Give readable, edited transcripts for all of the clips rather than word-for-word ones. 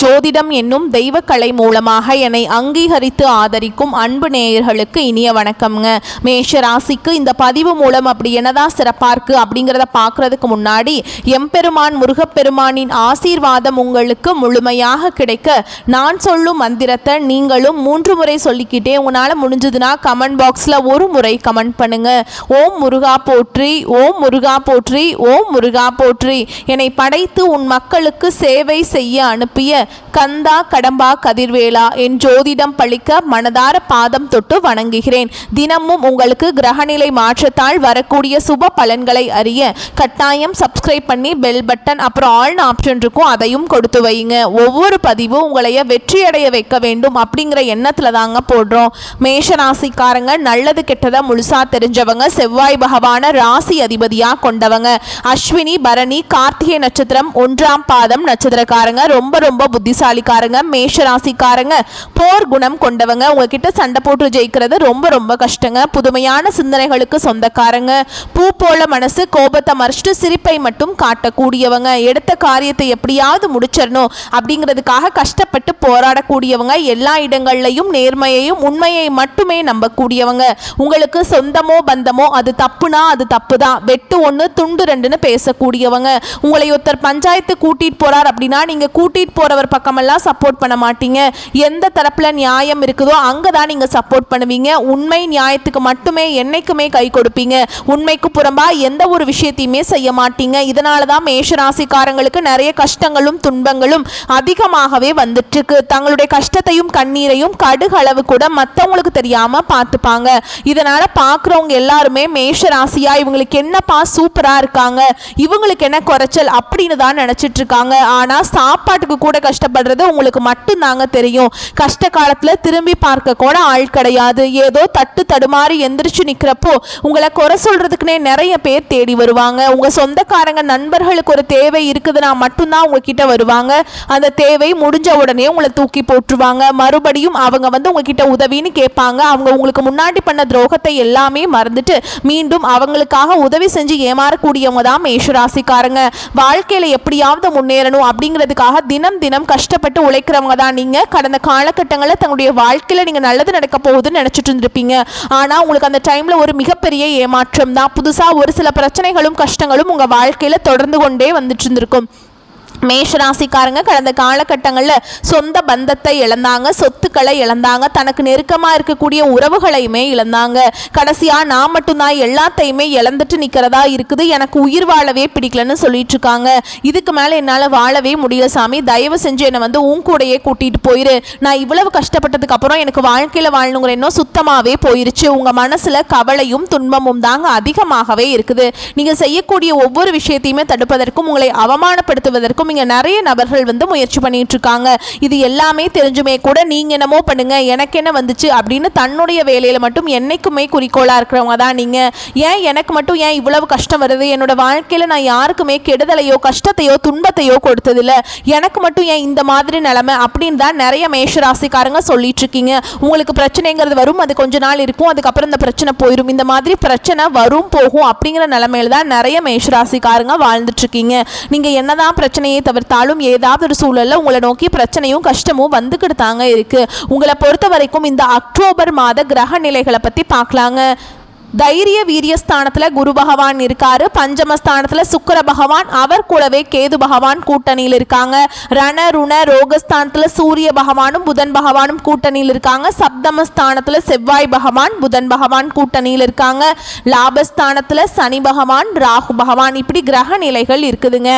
ஜோதிடம் என்னும் தெய்வக்கலை மூலமாக என்னை அங்கீகரித்து ஆதரிக்கும் அன்பு நேயர்களுக்கு இனிய வணக்கம்ங்க. மேஷ ராசிக்கு இந்த பதிவு மூலம் அப்படி என்னதான் சிறப்பாக இருக்குது அப்படிங்கிறத பார்க்குறதுக்கு முன்னாடி எம்பெருமான் முருகப்பெருமானின் ஆசீர்வாதம் உங்களுக்கு முழுமையாக கிடைக்க நான் சொல்லும் மந்திரத்தை நீங்களும் 3 முறை சொல்லிக்கிட்டே உங்களால் முடிஞ்சதுன்னா கமெண்ட் பாக்ஸில் ஒரு முறை கமெண்ட் பண்ணுங்க. ஓம் முருகா போற்றி, ஓம் முருகா போற்றி, ஓம் முருகா போற்றி. என்னை படைத்து உன் மக்களுக்கு சேவை செய்ய அனுப்பிய கந்தா கடம்பா கதிர்வேலா என் ஜோதிடம் பழிக்க மனதார பாதம் தொட்டு வணங்குகிறேன். தினமும் உங்களுக்கு கிரகநிலை மாற்றத்தால் வரக்கூடிய சுப பலன்களை அறிய கட்டாயம் சப்ஸ்கிரைப் பண்ணி பெல் பட்டன் அப்புறம் ஆல்னு ஆப்ஷன் இருக்கும், அதையும் கொடுத்து வைங்க. ஒவ்வொரு பதிவும் உங்களைய வெற்றியடைய வைக்க வேண்டும் அப்படிங்கிற எண்ணத்துல தாங்க போடுறோம். மேஷ ராசிக்காரங்க நல்லது கெட்டதை முழுசா தெரிஞ்சவங்க, செவ்வாய் பகவான ராசி அதிபதியா கொண்டவங்க. அஸ்வினி பரணி கார்த்திகை நட்சத்திரம் 1ஆம் பாதம் நட்சத்திரக்காரங்க ரொம்ப புத்திசாலிக்காரங்க. மேஷ ராசிக்காரங்க போர் குணம் கொண்டவங்க. உங்ககிட்ட சண்டை போட்டு ஜெயிக்கிறது ரொம்ப கஷ்டங்க. புதுமையான சிந்தனைகளுக்கு சொந்தக்காரங்க. பூ போல மனசு, கோபத்தை மறைச்சிட்டு சிரிப்பை மட்டும் காட்டக்கூடியவங்க. எடுத்த காரியத்தை எப்படியாவது முடிச்சிடணும் அப்படிங்கிறதுக்காக கஷ்டப்பட்டு போராடக்கூடியவங்க. எல்லா இடங்கள்லையும் நேர்மையையும் உண்மையை மட்டுமே நம்பக்கூடியவங்க. உங்களுக்கு சொந்தமோ பந்தமோ அது தப்புனா அது தப்பு தான், வெட்டு 1 துண்டு 2ன்னு பேசக்கூடியவங்க. உங்களை ஒருத்தர் பஞ்சாயத்து கூட்டிட்டு போறார் அப்படின்னா நீங்க கூட்டிட்டு போறவர் பக்கமெல்லாம் சப்போர்ட் பண்ண மாட்டீங்க. எந்த தரப்புல நியாயம் இருக்குதோ அங்கதான் நீங்க சப்போர்ட் பண்ணுவீங்க. உண்மை நியாயத்துக்கு மட்டுமே என்னைக்குமே கை கொடுப்பீங்க. உண்மைக்கு புறம்பா எந்த ஒரு விஷயத்தையுமே செய்ய மாட்டீங்க. இதனாலதான் மேஷ ராசிக்காரங்களுக்கு நிறைய கஷ்டங்களும் துன்பங்களும் அதிகமாகவே வந்துட்டு இருக்கு. தங்களுடைய கஷ்டத்தையும் கண்ணீரையும் கடுகளவு கூட மற்றவங்களுக்கு தெரியாம பார்த்துப்பாங்க. இதனால பாக்குறவங்க எல்லாருமே மேஷ ராசியா இவங்களுக்கு என்னப்பா சூப்பரா இருக்காங்க, இவங்களுக்கு என்ன குறைச்சல் அப்படின்னு தான் நினைச்சிட்டு இருக்காங்க. ஆனா சாப்பாட்டுக்கு கூட கஷ்டப்படுறது உங்களுக்கு மட்டும் தாங்க தெரியும். கஷ்ட காலத்துல திரும்பி பார்க்க கூட ஆள் கிடையாது. ஏதோ தட்டு தடுமாறி எந்திரிச்சு நிக்கிறப்போ உங்களை குறை சொல்றதுக்குன்னே நிறைய பேர் தேடி வருவாங்க. உங்க சொந்தக்காரங்க நண்பர்களுக்கு ஒரு தேவை இருக்குதுன்னா மட்டும்தான் உங்ககிட்ட வருவாங்க. அந்த தேவை முடிஞ்ச உடனே உங்களை தூக்கி போட்டுருவாங்க. மறுபடியும் அவங்க உங்ககிட்ட உதவின்னு கேட்பாங்க. அவங்க உங்களுக்கு முன்னாடி பண்ண துரோகத்தை எல்லாமே மறந்துட்டு மீண்டும் அவங்களுக்காக உதவி செஞ்சு ஏமாறக்கூடியவங்க தான் மேஷராசிக்காரங்க. வாழ்க்கையில எப்படியாவது முன்னேறணும் அப்படிங்கிறதுக்காக தினம் கஷ்டப்பட்டு உழைக்கிறவங்க தான் நீங்க. கடந்த காலகட்டங்களில் தங்களுடைய வாழ்க்கையில நீங்க நல்லது நடக்க போகுதுன்னு நினைச்சிட்டு இருந்திருப்பீங்க. ஆனா உங்களுக்கு அந்த டைம்ல ஒரு மிகப்பெரிய ஏமாற்றம் தான். புதுசா ஒரு சில பிரச்சனைகளும் கஷ்டங்களும் உங்க வாழ்க்கையில தொடர்ந்து கொண்டே வந்துட்டு இருந்திருக்கும். மேஷராசிக்காரங்க கடந்த காலகட்டங்களில் சொந்த பந்தத்தை இழந்தாங்க, சொத்துக்களை இழந்தாங்க, தனக்கு நெருக்கமாக இருக்கக்கூடிய உறவுகளையுமே இழந்தாங்க. கடைசியாக நான் மட்டும்தான் எல்லாத்தையுமே இழந்துட்டு நிற்கிறதா இருக்குது, எனக்கு உயிர் வாழவே பிடிக்கலன்னு சொல்லிட்டு இருக்காங்க. இதுக்கு மேலே என்னால் வாழவே முடியல சாமி, தயவு செஞ்சு என்னை உன் கூடையே கூட்டிகிட்டு போயிரு. நான் இவ்வளவு கஷ்டப்பட்டதுக்கு அப்புறம் எனக்கு வாழ்க்கையில் வாழணுங்கிற எண்ணம் சுத்தமாகவே போயிருச்சு. உங்கள் மனசில் கவலையும் துன்பமும் தாங்க அதிகமாகவே இருக்குது. நீங்கள் செய்யக்கூடிய ஒவ்வொரு விஷயத்தையுமே தடுப்பதற்கும் உங்களை அவமானப்படுத்துவதற்கும் இங்க நிறைய நபர்கள் முயற்சி பண்ணிட்டு இருக்காங்க. இது எல்லாமே தெரிஞ்சுமே கூட நீங்க என்னமோ பண்ணுங்க, எனக்கு என்ன வந்துச்சு அப்படின்னு தன்னுடைய வேலையில மட்டும் என்னைக்குமே குறிக்கோளா இருக்கிறவங்க தான் நீங்க. ஏன் எனக்கு மட்டும் ஏன் இவ்வளவு கஷ்டம் வருது, என்னோட வாழ்க்கையில நான் யாருக்குமே கெடுதலையோ கஷ்டத்தையோ துன்பத்தையோ கொடுத்ததில்ல, எனக்கு மட்டும் ஏன் இந்த மாதிரி நிலைமை அப்படின்னு தான் நிறைய மேஷராசிக்காரங்க சொல்லிட்டு இருக்கீங்க. உங்களுக்கு பிரச்சனைங்கிறது வரும், அது கொஞ்ச நாள் இருக்கும், அதுக்கப்புறம் இந்த பிரச்சனை போயிடும். இந்த மாதிரி பிரச்சனை வரும் போகும் அப்படிங்கிற நிலைமையில தான் நிறைய மேஷராசிக்காரங்க வாழ்ந்துட்டு இருக்கீங்க. நீங்க என்னதான் பிரச்சனையை தவிர்த்தாலும் ஏதாவது ஒரு சூழல்ல உங்களை நோக்கி பிரச்சனையும் கஷ்டமும் வந்துக்கிட்டு தாங்க இருக்கு. உங்களை பொறுத்த வரைக்கும் இந்த அக்டோபர் மாத கிரக நிலைகளை பத்தி பார்க்கலாங்க. தைரிய வீரியஸ்தானத்துல குரு பகவான் இருக்காரு. பஞ்சமஸ்தானத்துல சுக்கிர பகவான், அவர் கூடவே கேது பகவான் கூட்டணியில் இருக்காங்க. ரண ருண ரோகஸ்தானத்துல சூரிய பகவானும் புதன் பகவானும் கூட்டணியில் இருக்காங்க. சப்தமஸ்தானத்துல செவ்வாய் பகவான் புதன் பகவான் கூட்டணியில் இருக்காங்க. லாபஸ்தானத்துல சனி பகவான் ராகு பகவான், இப்படி கிரக நிலைகள் இருக்குதுங்க.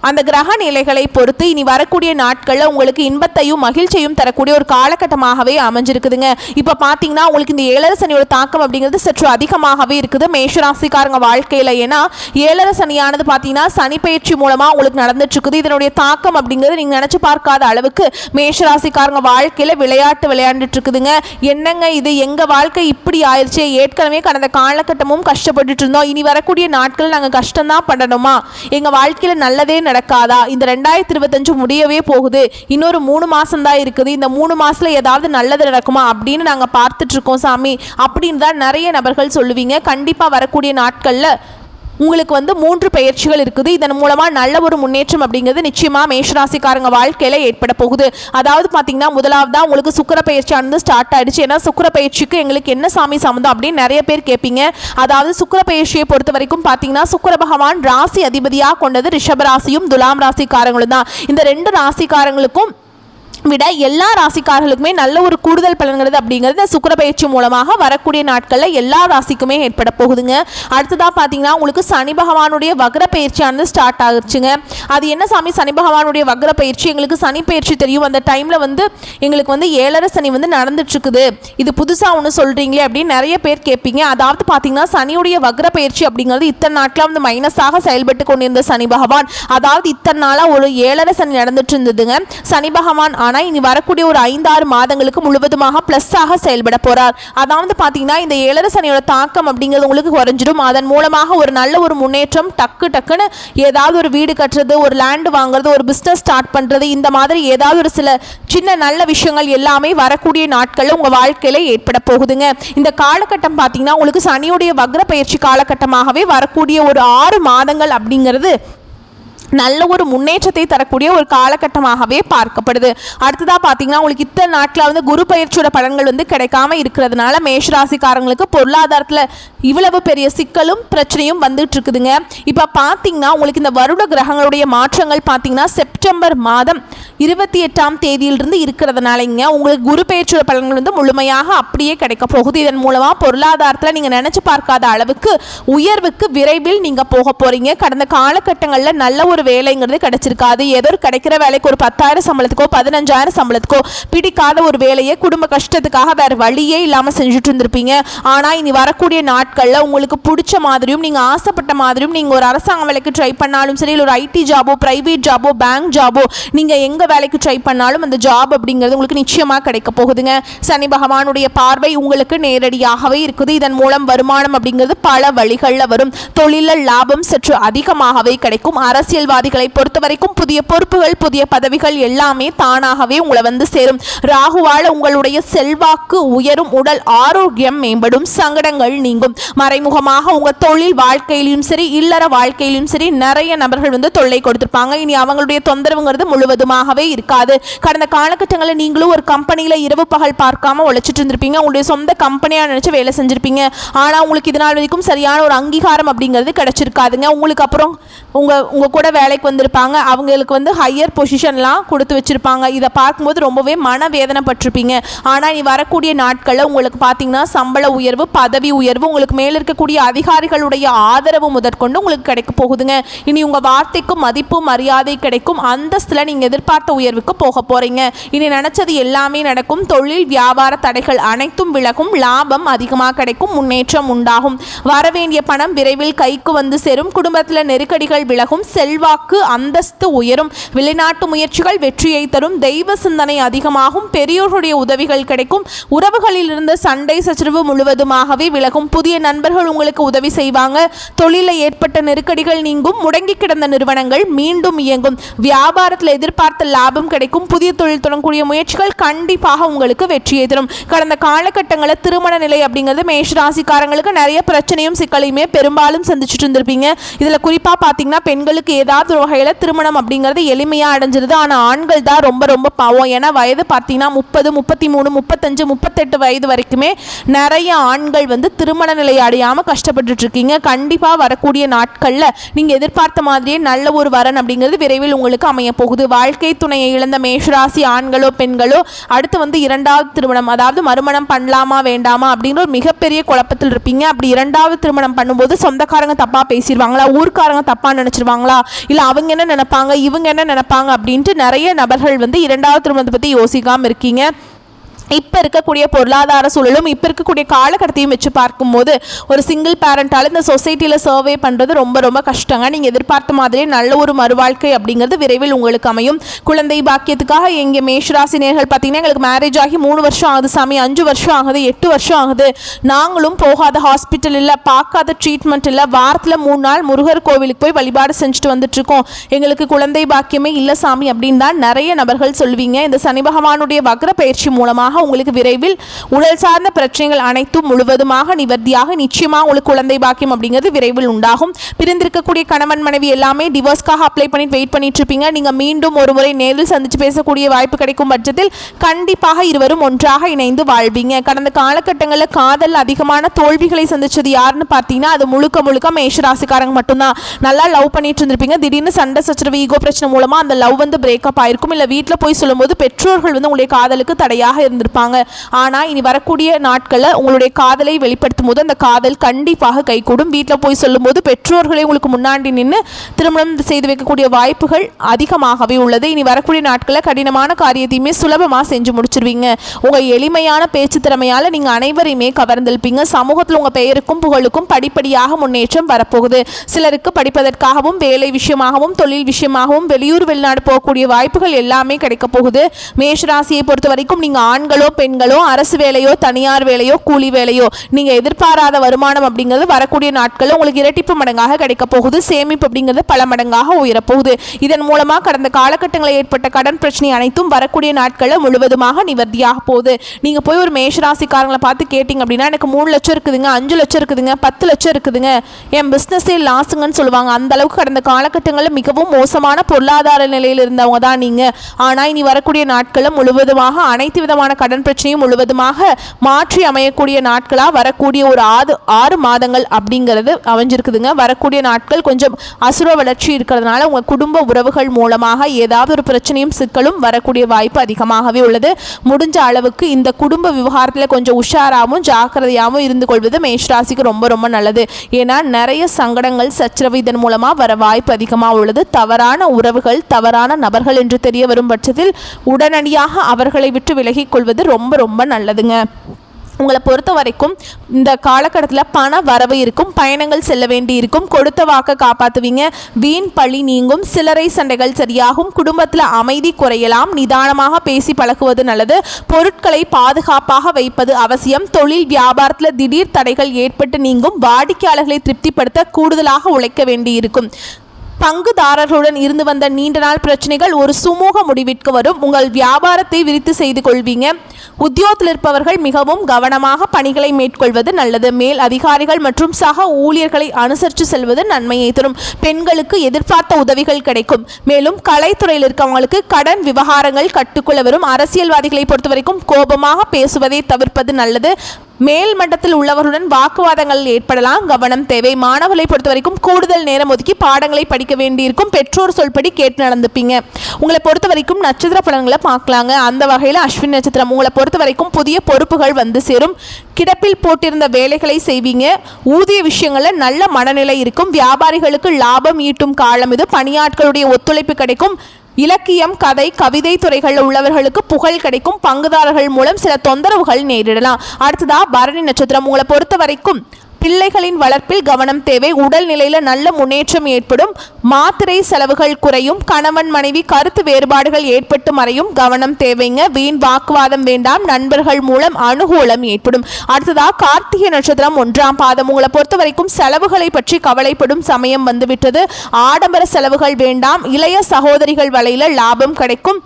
அந்த கிரக நிலைகளை பொறுத்து இனி வரக்கூடிய நாட்களில் உங்களுக்கு இன்பத்தையும் மகிழ்ச்சியும் தரக்கூடிய ஒரு காலகட்டமாகவே அமைஞ்சிருக்குதுங்க. இப்போ பார்த்தீங்கன்னா உங்களுக்கு இந்த 7 சனியோட தாக்கம் அப்படிங்கிறது சற்று அதிகமாகவே இருக்குது மேஷராசிக்காரங்க வாழ்க்கையில். ஏன்னா 7 சனியானது பார்த்தீங்கன்னா சனி பயிற்சி மூலமாக உங்களுக்கு நடந்துட்டு இருக்குது. இதனுடைய தாக்கம் அப்படிங்கிறது நீங்கள் நினச்சி பார்க்காத அளவுக்கு மேஷராசிக்காரங்க வாழ்க்கையில் விளையாண்டுட்டு இருக்குதுங்க. என்னங்க இது, எங்கள் வாழ்க்கை இப்படி ஆயிடுச்சு, ஏற்கனவே கடந்த காலகட்டமும் கஷ்டப்பட்டுட்டு இருந்தோம், இனி வரக்கூடிய நாட்கள் நாங்கள் கஷ்டம்தான் பண்ணணுமா, எங்கள் வாழ்க்கையில் நல்லதே நடக்காதா, இந்த 2025 முடியவே போகுது, இன்னொரு 3 மாசம் தான் இருக்குது, இந்த 3 மாசத்துல ஏதாவது நல்லது நடக்குமா அப்படின்னு நாங்க பார்த்துட்டு இருக்கோம் சாமி அப்படின்னு தான் நிறைய நபர்கள் சொல்லுவீங்க. கண்டிப்பா வரக்கூடிய நாட்கள்ல உங்களுக்கு வந்து 3 பெயர்ச்சிகள் இருக்குது. இதன் மூலமாக நல்ல ஒரு முன்னேற்றம் அப்படிங்கிறது நிச்சயமாக மேஷராசிக்காரங்க வாழ்க்கையில் ஏற்பட போகுது. அதாவது பார்த்தீங்கன்னா முதலாவதாக உங்களுக்கு சுக்கிர பயிற்சியானது ஸ்டார்ட் ஆயிடுச்சு. ஏன்னா சுக்கிர பயிற்சிக்கு எங்களுக்கு என்ன சாமி சம்மந்தம் அப்படின்னு நிறைய பேர் கேட்பீங்க. அதாவது சுக்கிர பயிற்சியை பொறுத்த வரைக்கும் பார்த்தீங்கன்னா சுக்கிர பகவான் ராசி அதிபதியாக கொண்டது ரிஷப ராசியும் துலாம் ராசிக்காரங்களும் தான். இந்த 2 ராசிக்காரங்களுக்கும் விட எல்லா ராசிக்காரர்களுக்குமே நல்ல ஒரு கூடுதல் பலன்கிறது அப்படிங்கிறது சுக்கிர பயிற்சி மூலமாக வரக்கூடிய நாட்களில் எல்லா ராசிக்குமே ஏற்பட போகுதுங்க. அடுத்ததாக பார்த்தீங்கன்னா உங்களுக்கு சனி பகவானுடைய வக்ர பயிற்சியானது ஸ்டார்ட் ஆகிடுச்சுங்க. அது என்ன சாமி சனி பகவானுடைய வக்ர பயிற்சி? எங்களுக்கு சனி பயிற்சி தெரியும், அந்த டைமில் வந்து எங்களுக்கு வந்து 7.5 சனி வந்து நடந்துட்டுருக்குது, இது புதுசாக ஒன்று சொல்கிறீங்களே அப்படின்னு நிறைய பேர் கேட்பீங்க. அதாவது பார்த்தீங்கன்னா சனியுடைய வக்ர பயிற்சி அப்படிங்கிறது இத்தனை நாட்களாக வந்து மைனஸாக செயல்பட்டு கொண்டிருந்த சனி பகவான், அதாவது இத்தனை நாளாக ஒரு 7.5 சனி நடந்துட்டு இருந்ததுங்க சனி பகவான். ஆனால் இனி வரக்கூடிய ஒரு 5-6 மாதங்களுக்கு முழுவதுமாக பிளஸ்ஸாக செயல்பட போறார். அதாவது பார்த்தீங்கன்னா இந்த 7.5 சனியோட தாக்கம் அப்படிங்கிறது உங்களுக்கு குறைஞ்சிடும். அதன் மூலமாக ஒரு நல்ல ஒரு முன்னேற்றம் டக்குன்னு ஏதாவது ஒரு வீடு கட்டுறது, ஒரு லேண்ட் வாங்குறது, ஒரு பிஸ்னஸ் ஸ்டார்ட் பண்ணுறது, இந்த மாதிரி ஏதாவது ஒரு சில சின்ன நல்ல விஷயங்கள் எல்லாமே வரக்கூடிய நாட்களில் உங்கள் வாழ்க்கையில் ஏற்பட போகுதுங்க. இந்த காலகட்டம் பார்த்தீங்கன்னா உங்களுக்கு சனியுடைய வக்ர பயிற்சி காலகட்டமாகவே வரக்கூடிய ஒரு 6 மாதங்கள் அப்படிங்கிறது நல்ல ஒரு முன்னேற்றத்தை தரக்கூடிய ஒரு காலகட்டமாகவே பார்க்கப்படுது. அடுத்ததாக பார்த்தீங்கன்னா உங்களுக்கு இத்தனை நாட்களில் வந்து குரு பயிற்சியோட பலன்கள் வந்து கிடைக்காம இருக்கிறதுனால மேஷராசிக்காரங்களுக்கு பொருளாதாரத்தில் இவ்வளவு பெரிய சிக்கலும் பிரச்சனையும் வந்துட்டு இருக்குதுங்க. இப்போ பார்த்தீங்கன்னா உங்களுக்கு இந்த வருட கிரகங்களுடைய மாற்றங்கள் பார்த்தீங்கன்னா செப்டம்பர் மாதம் 28ஆம் தேதியிலிருந்து இருக்கிறதுனாலங்க உங்களுக்கு குரு பயிற்சியோட பலன்கள் வந்து முழுமையாக அப்படியே கிடைக்க போகுது. இதன் மூலமாக பொருளாதாரத்தில் நீங்கள் நினச்சி பார்க்காத அளவுக்கு உயர்வுக்கு விரைவில் நீங்கள் போக போகிறீங்க. கடந்த காலகட்டங்களில் நல்ல ஒரு வேலைங்கிறது கிடைச்சிருக்காது. ஏதோ கிடைக்கிற வேலைக்கு ஒரு 10,000 சம்பளத்துக்கோ 15,000 சம்பளத்துக்கோ பிடிக்காத ஒரு வேலையை குடும்ப கஷ்டத்துக்காக வேறு வழியே இல்லாமல் செஞ்சுட்டு இருந்திருப்பீங்க. ஆனால் இனி வரக்கூடிய நாட்களில் உங்களுக்கு பிடிச்ச மாதிரியும் நீங்கள் ஆசைப்பட்ட மாதிரியும் நீங்கள் ஒரு அரசாங்க வேலைக்கு ட்ரை பண்ணாலும் சரி, இல்லை ஒரு ஐடி ஜாபோ, பிரைவேட் ஜாபோ, பேங்க் ஜாபோ, நீங்கள் எங்கே வேலைக்கு ட்ரை பண்ணாலும் அந்த ஜாப் அப்படிங்கிறது உங்களுக்கு நிச்சயமாக கிடைக்க போகுதுங்க. சனி பகவானுடைய பார்வை உங்களுக்கு நேரடியாகவே இருக்குது. இதன் மூலம் வருமானம் அப்படிங்கிறது பல வழிகளில் வரும். தொழிலில் லாபம் சற்று அதிகமாகவே கிடைக்கும். அரசியல்வாதிகளை பொறுத்த வரைக்கும் புதிய பொறுப்புகள், புதிய பதவிகள் எல்லாமே தானாகவே உங்களை வந்து சேரும். ராகுவால் உங்களுடைய செல்வாக்கு உயரும், உடல் ஆரோக்கியம் மேம்படும், சங்கடங்கள் நீங்கும். மறைமுகமாக உங்கள் தொழில் வாழ்க்கையிலும் சரி, இல்லற வாழ்க்கையிலும் சரி நிறைய நபர்கள் வந்து தொல்லை கொடுத்திருப்பாங்க. இனி அவங்களுடைய தொந்தரவுங்கிறது முழுவதுமாகவே இருக்காது. கடந்த காலகட்டங்களில் நீங்களும் ஒரு கம்பெனியில் இரவு பகல் பார்க்காம உழைச்சிட்டு இருந்திருப்பீங்க. உங்களுடைய சொந்த கம்பெனியாக நினைச்சு வேலை செஞ்சிருப்பீங்க. ஆனால் உங்களுக்கு இதனால் வரைக்கும் சரியான ஒரு அங்கீகாரம் அப்படிங்கிறது கிடைச்சிருக்காதுங்க. உங்களுக்கு அப்புறம் உங்க கூட வேலைக்கு வந்திருப்பாங்க, அவங்களுக்கு வந்து ஹையர் பொசிஷன்லாம் கொடுத்து வச்சுருப்பாங்க. இதை பார்க்கும்போது ரொம்பவே மனவேதனைப்பட்டிருப்பீங்க. ஆனால் இனி வரக்கூடிய நாட்களில் உங்களுக்கு பார்த்தீங்கன்னா சம்பள உயர்வு, பதவி உயர்வு, உங்களுக்கு மேலே இருக்கக்கூடிய அதிகாரிகளுடைய ஆதரவு முதற்கொண்டு உங்களுக்கு கிடைக்க போகுதுங்க. இனி உங்கள் வார்த்தைக்கும் மதிப்பு மரியாதை கிடைக்கும். அந்தஸ்தில் நீங்கள் எதிர்பார்த்த உயர்வுக்கு போக போகிறீங்க. இனி நினச்சது எல்லாமே நடக்கும். தொழில் வியாபார தடைகள் அனைத்தும் விலகும். லாபம் அதிகமாக கிடைக்கும். முன்னேற்றம் உண்டாகும். வரவேண்டிய பணம் விரைவில் கைக்கு வந்து சேரும். குடும்பத்தில் நெருக்கடிகள் விலகும். செல்வாக்கு அந்தஸ்து உயரும். வெளிநாட்டு முயற்சிகள் வெற்றியை தரும். தெய்வ சிந்தனை அதிகமாகும். பெரியோருடைய உதவிகள் கிடைக்கும். உறவுகளில் இருந்த சண்டை சச்சரவு முழுவதுமாகவே விலகும். புதிய நண்பர்கள் உங்களுக்கு உதவி செய்வாங்க. தொழிலில் ஏற்பட்ட நெருக்கடிகள் நீங்கும். முடங்கி கிடந்த நிறுவனங்கள் மீண்டும் இயங்கும். வியாபாரத்தில் எதிர்பார்த்த லாபம் கிடைக்கும். புதிய தொழில் தொடங்கக்கூடிய முயற்சிகள் கண்டிப்பாக உங்களுக்கு வெற்றியை தரும். கடந்த காலகட்டங்களில் திருமண நிலை அப்படிங்கிறது மேஷராசிக்காரங்களுக்கு நிறைய பிரச்சனையும் சிக்கலையுமே பெரும்பாலும் சந்திச்சுட்டு இருந்திருப்பீங்க. இதில் குறிப்பாக பார்த்தீங்கன்னா பெண்களுக்கு ஏதாவது ஒரு வகையில் திருமணம் அப்படிங்கிறது எளிமையாக அடைஞ்சிருது. ஆனால் ஆண்கள் தான் ரொம்ப ரொம்ப பாவம். ஏன்னா வயது பார்த்தீங்கன்னா 30, 33, 35, 38 வயது வரைக்குமே நிறைய ஆண்கள் வந்து திருமண நிலை அடையாமல் கஷ்டப்பட்டுட்டு இருக்கீங்க. கண்டிப்பாக வரக்கூடிய நாட்களில் நீங்கள் எதிர்பார்த்த மாதிரியே நல்ல ஒரு வரன் அப்படிங்கிறது விரைவில் உங்களுக்கு அமைய போகுது. வாழ்க்கை துணையை இழந்த மேஷராசி ஆண்களோ பெண்களோ அடுத்து வந்து 2வது திருமணம், அதாவது மறுமணம் பண்ணலாமா வேண்டாமா அப்படிங்கிற ஒரு மிகப்பெரிய குழப்பத்தில் இருப்பீங்க. அப்படி 2வது திருமணம் பண்ணும்போது சொந்தக்காரங்க தப்பாக பேசிடுவாங்களா, ஊர்க்காரங்க தப்பாக நினச்சிருவாங்களா, இல்லை அவங்க என்ன நினைப்பாங்க, இவங்க என்ன நினைப்பாங்க அப்படின்ட்டு நிறைய நபர்கள் வந்து 2வது திருமணத்தை பற்றி யோசிக்காமல் இருக்கீங்க. இப்போ இருக்கக்கூடிய பொருளாதார சூழலும் இப்போ இருக்கக்கூடிய காலகட்டத்தையும் வச்சு பார்க்கும்போது ஒரு சிங்கிள் பேரண்டால் இந்த சொசைட்டியில் சர்வே பண்ணுறது ரொம்ப ரொம்ப கஷ்டங்க. நீங்கள் எதிர்பார்த்த மாதிரியே நல்ல ஒரு மறுவாழ்க்கை அப்படிங்கிறது விரைவில் உங்களுக்கு அமையும். குழந்தை பாக்கியத்துக்காக எங்கள் மேஷராசி நேயர்கள் பார்த்தீங்கன்னா எங்களுக்கு மேரேஜ் ஆகி 3 வருஷம் ஆகுது சாமி, 5 வருஷம் ஆகுது, 8 வருஷம் ஆகுது, நாங்களும் போகாத ஹாஸ்பிட்டல் இல்லை, பார்க்காத ட்ரீட்மெண்ட் இல்லை, வாரத்தில் 3 நாள் முருகர் கோவிலுக்கு போய் வழிபாடு செஞ்சுட்டு வந்துட்டுருக்கோம், எங்களுக்கு குழந்தை பாக்கியமே இல்லை சாமி அப்படின்னு தான் நிறைய நபர்கள் சொல்வீங்க. இந்த சனி பகவானுடைய வக்ர பயிற்சி மூலமாக உங்களுக்கு விரைவில் உடல் சார்ந்த பிரச்சனைகள் அனைத்தும் முழுவதுமாக நிவர்த்தியாக நிச்சயமாக உங்களுக்கு குழந்தை பாக்கியம் அப்படிங்கிறது விரைவில் உண்டாகும். பிரிந்திருக்கக்கூடிய கணவன் மனைவி எல்லாமே டிவோர்ஸ்க்காக அப்ளை பண்ணிட்டு வெயிட் பண்ணிட்டு இருப்பீங்க. நீங்க மீண்டும் ஒரு முறை நேரில் சந்திச்சு பேசக்கூடிய வாய்ப்பு கிடைக்கும் பட்சத்தில் கண்டிப்பாக இருவரும் ஒன்றாக இணைந்து வாழ்வீங்க. கடந்த காலகட்டங்களில் காதல் அதிகமான தோல்விகளை சந்திச்சது யாருன்னு பார்த்தீங்கன்னா அது முழுக்க முழுக்க மேஷராசிக்காரங்க மட்டும்தான். நல்லா லவ் பண்ணிட்டு இருந்திருப்பீங்க. திடீர்னு சண்டை சச்சரவு ஈகோ பிரச்சனை மூலமா அந்த லவ் பிரேக்கப் ஆயிருக்கும். இல்லை வீட்டில் போய் சொல்லும்போது பெற்றோர்கள் உங்களுடைய காதலுக்கு தடையாக இருந்திருப்பாங்க. ஆனால் இனி வரக்கூடிய நாட்களில் உங்களுடைய காதலை வெளிப்படுத்தும் போது அந்த காதல் கண்டிப்பாக கைகூடும். வீட்டில் போய் சொல்லும்போது பெற்றோர்களை உங்களுக்கு முன்னாடி நின்று திருமணம் செய்து வைக்கக்கூடிய வாய்ப்புகள் அதிகமாகவே உள்ளது. இனி வரக்கூடிய நாட்களில் கடினமான காரியத்தையுமே சுலபமாக செஞ்சு முடிச்சிருவீங்க. உங்கள் எளிமையான பேச்சு திறமையால் நீங்கள் அனைவரையுமே கவர்ந்திருப்பீங்க. சமூகத்தில் உங்கள் பெயருக்கும் புகழுக்கும் படிப்படியாக முன்னேற்றம் வரப்போகுது. சிலருக்கு படிப்பதற்காகவும் வேலை விஷயமாகவும் தொழில் விஷயமாகவும் வெளியூர் வெளிநாடு போகக்கூடிய வாய்ப்புகள் எல்லாமே கிடைக்க போகுது. மேஷராசியை பொறுத்த வரைக்கும் நீங்கள் ஆண்களோ பெண்களோ அரசு வேலையோ தனியார் வேலையோ கூலி வேலையோ நீங்கள் எதிர்பாராத வருமானம் அப்படிங்கிறது வரக்கூடிய நாட்களில் உங்களுக்கு இரட்டிப்பு மடங்காக கிடைக்க போகுது. சேமிப்பு அப்படிங்கிறது பல மடங்காக உயரப்போகுது. இதன் மூலமாக கடந்த காலகட்டங்களில் ஏற்பட்ட கடன் பிரச்சனை அனைத்தும் வரக்கூடிய நாட்களில் முழுவதுமாக நிவர்த்தியாக போகுது. நீங்கள் போய் ஒரு மேஷராசிக்காரங்களை பார்த்து கேட்டிங்க அப்படின்னா எனக்கு 3 லட்சம் இருக்குதுங்க, 5 லட்சம் இருக்குதுங்க, 10 லட்சம் இருக்குதுங்க, என் பிஸ்னஸே லாஸுங்கன்னு சொல்லுவாங்க. அந்த அளவுக்கு கடந்த காலகட்டங்களில் மிகவும் மோசமான பொருளாதார நிலையில் இருந்தவங்க தான் நீங்கள். ஆனால் இனி வரக்கூடிய நாட்களில் முழுவதுமாக அனைத்து விதமான கடன் பிரச்சனையும் முழுவதுமாக மாற்றி அமையக்கூடிய நாட்களாக வரக்கூடிய ஒரு 6 மாதங்கள் அப்படிங்கிறது அமைஞ்சிருக்குதுங்க. வரக்கூடிய நாட்கள் கொஞ்சம் அசுர வளர்ச்சி இருக்கிறதுனால உங்கள் குடும்ப உறவுகள் மூலமாக ஏதாவது ஒரு பிரச்சனையும் சிக்கலும் வரக்கூடிய வாய்ப்பு அதிகமாகவே உள்ளது. முடிஞ்ச அளவுக்கு இந்த குடும்ப விவகாரத்தில் கொஞ்சம் உஷாராகவும் ஜாக்கிரதையாகவும் இருந்து கொள்வது மேஷராசிக்கு ரொம்ப ரொம்ப நல்லது. ஏன்னா நிறைய சங்கடங்கள் சச்சரவு இதன் மூலமாக வர வாய்ப்பு அதிகமாக உள்ளது. தவறான உறவுகள் தவறான நபர்கள் என்று தெரிய வரும் பட்சத்தில் உடனடியாக அவர்களை விட்டு விலகிக் கொள்வது ரொம்ப ரொம்ப நல்லதுங்க. உங்களை பொறுத்த வரைக்கும் இந்த காலகட்டத்தில் பண வரவு இருக்கும், பயணங்கள் செல்ல வேண்டி இருக்கும், கொடுத்த வாக்கை காப்பாற்றுவீங்க, வீண் பழி நீங்கும், சில்லறை சண்டைகள் சரியாகும், குடும்பத்தில் அமைதி குறையலாம், நிதானமாக பேசி பழகுவது நல்லது, பொருட்களை பாதுகாப்பாக வைப்பது அவசியம், தொழில் வியாபாரத்தில் திடீர் தடைகள் ஏற்பட்டு நீங்கும், வாடிக்கையாளர்களை திருப்திப்படுத்த கூடுதலாக உழைக்க வேண்டி இருக்கும். பங்குதாரர்களுடன் இருந்து வந்த நீண்ட நாள் பிரச்சனைகள் ஒரு சுமூக முடிவிற்கு வரும். உங்கள் வியாபாரத்தை விரித்து செய்து கொள்வீங்க. உத்தியோகத்தில் இருப்பவர்கள் மிகவும் கவனமாக பணிகளை மேற்கொள்வது நல்லது. மேல் அதிகாரிகள் மற்றும் சக ஊழியர்களை அனுசரித்து செல்வது நன்மையை தரும். பெண்களுக்கு எதிர்பார்த்த உதவிகள் கிடைக்கும். மேலும் கலைத்துறையில் இருக்கவங்களுக்கு கடன் விவகாரங்கள் கட்டுக்குள்ள வரும். அரசியல்வாதிகளை பொறுத்தவரைக்கும் கோபமாக பேசுவதை தவிர்ப்பது நல்லது. மேல் மட்டத்தில் உள்ளவர்களுடன் வாக்குவாதங்கள் ஏற்படலாம், கவனம் தேவை. மாணவர்களை பொறுத்த வரைக்கும் கூடுதல் நேரம் ஒதுக்கி பாடங்களை படிக்க வேண்டியிருக்கும். பெற்றோர் சொல்படி கேட்டு நடந்துப்பீங்க. உங்களை பொறுத்த வரைக்கும் நட்சத்திர பலன்களை பார்க்கலாங்க. அந்த வகையில் அஸ்வினி நட்சத்திரம் உங்களை பொறுத்த வரைக்கும் புதிய பொறுப்புகள் வந்து சேரும். கிடப்பில் போட்டிருந்த வேலைகளை செய்வீங்க. ஊதிய விஷயங்களில் நல்ல மனநிலை இருக்கும். வியாபாரிகளுக்கு லாபம் ஈட்டும் காலம் இது. பணியாட்களுடைய ஒத்துழைப்பு கிடைக்கும். இலக்கியம் கதை கவிதை துறைகளில் உள்ளவர்களுக்கு புகழ் கிடைக்கும். பங்குதாரர்கள் மூலம் சில தொந்தரவுகள் நேரிடலாம். அடுத்ததா பரணி நட்சத்திரம் உங்களை பொறுத்த வரைக்கும் பிள்ளைகளின் வளர்ப்பில் கவனம் தேவை. உடல் நிலையில நல்ல முன்னேற்றம் ஏற்படும். மாத்திரை செலவுகள் குறையும். கணவன் மனைவி கருத்து வேறுபாடுகள் ஏற்பட்டு மறையும், கவனம் தேவைங்க. வீண் வாக்குவாதம் வேண்டாம். நண்பர்கள் மூலம் அனுகூலம் ஏற்படும். அடுத்ததா கார்த்திகை நட்சத்திரம் 1ஆம் பாதம் உங்களை பொறுத்த வரைக்கும் செலவுகளை பற்றி கவலைப்படும் சமயம் வந்துவிட்டது. ஆடம்பர செலவுகள் வேண்டாம். இளைய சகோதரிகள் வலையில லாபம் கிடைக்கும்.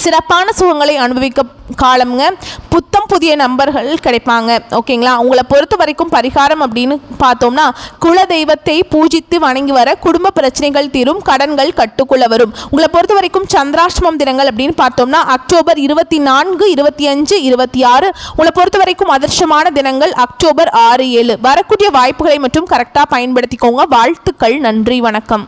சிறப்பான சுகங்களை அனுபவிக்க காலம்ங்க. புத்தம் புதிய நம்பர்கள் கிடைப்பாங்க. ஓகேங்களா. உங்களை பொறுத்த வரைக்கும் பரிகாரம் அப்படின்னு பார்த்தோம்னா குல தெய்வத்தை பூஜித்து வணங்கி வர குடும்ப பிரச்சனைகள் தீரும், கடன்கள் கட்டுக்குள்ள வரும். உங்களை பொறுத்த வரைக்கும் சந்திராஷ்டமம் தினங்கள் அப்படின்னு பார்த்தோம்னா அக்டோபர் 24, 25, 26. உங்களை பொறுத்த வரைக்கும் அதிர்ஷ்டமான தினங்கள் அக்டோபர் 6, 7. வரக்கூடிய வாய்ப்புகளை மட்டும் கரெக்டாக பயன்படுத்திக்கோங்க. வாழ்த்துக்கள். நன்றி, வணக்கம்.